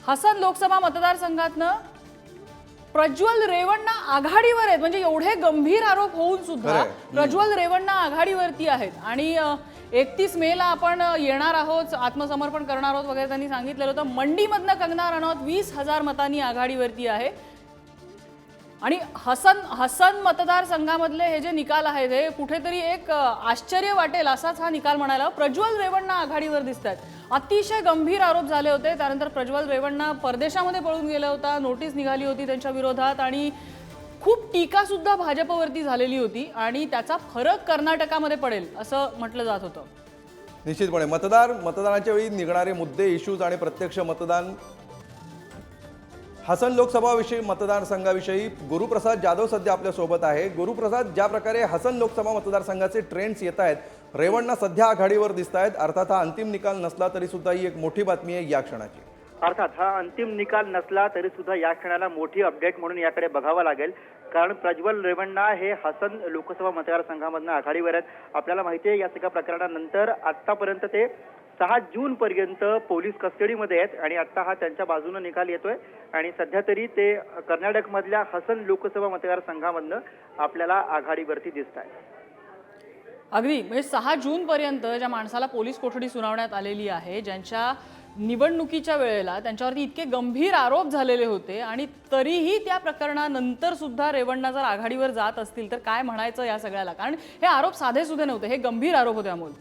हसन लोकसभा मतदारसंघातनं प्रज्वल रेवण्णा आघाडीवर आहेत। म्हणजे एवढे गंभीर आरोप होऊन सुद्धा प्रज्वल रेवण्णा आघाडीवरती आहेत आणि 31 मेला आपण येणार आहोत, आत्मसमर्पण करणार आहोत वगैरे त्यांनी सांगितलेलं होतं। मंडीमधनं कंगना रनौत 20,000 मतांनी आघाडीवरती आहे आणि हसन मतदारसंघामधले हे जे निकाल आहेत हे कुठेतरी एक आश्चर्य वाटेल असाच हा निकाल म्हणायला। प्रज्वल रेवण्णा आघाडीवर दिसतात। अतिशय गंभीर आरोप झाले होते। त्यानंतर प्रज्वल रेवण्णा परदेशामध्ये पळून गेला होता, नोटीस निघाली होती त्यांच्या विरोधात आणि खूप टीका सुद्धा भाजपवरती झालेली होती आणि त्याचा फरक कर्नाटकामध्ये पडेल असं म्हटलं जात होतं। निश्चितपणे मतदानाच्या वेळी निघणारे मुद्दे, इश्यूज आणि प्रत्यक्ष मतदान। हसन लोकसभा मतदारसंघाविषयी गुरुप्रसाद जाधव सध्या आपल्या सोबत आहे। गुरुप्रसाद, ज्या प्रकारे हसन लोकसभा मतदारसंघाचे ट्रेंड्स येत आहेत, रेवण्णा सध्या आघाडीवर दिसत आहेत। अर्थात हा अंतिम निकाल नसला तरी सुद्धा ही एक मोठी बातमी आहे या क्षणाची। अर्थात हा अंतिम निकाल नसला तरी सुद्धा या क्षणाला मोठी अपडेट म्हणून याकडे बघावं लागेल, कारण प्रज्वल रेवण्णा हे हसन लोकसभा मतदारसंघामधून आघाडीवर आहेत। आपल्याला माहिती आहे या सगळ्या प्रकरणानंतर आतापर्यंत ते 6 जून पर्यंत पोलीस कस्टडीमध्ये आहेत आणि आता हा त्यांच्या बाजूने निकाल येतोय आणि सध्या तरी ते कर्नाटकमधल्या हसन लोकसभा मतदारसंघामधनं आपल्याला आघाडीवरती दिसत आहेत। अगदी म्हणजे 6 जून पर्यंत ज्या माणसाला पोलीस कोठडी सुनावण्यात आलेली आहे, ज्यांच्या निवडणुकीच्या वेळेला त्यांच्यावरती इतके गंभीर आरोप झालेले होते आणि तरीही त्या प्रकरणानंतर सुद्धा रेवण्णा जर आघाडीवर जात असतील तर काय म्हणायचं या सगळ्याला, कारण हे आरोप साधे सुधे नव्हते, हे गंभीर आरोप होते अमोल।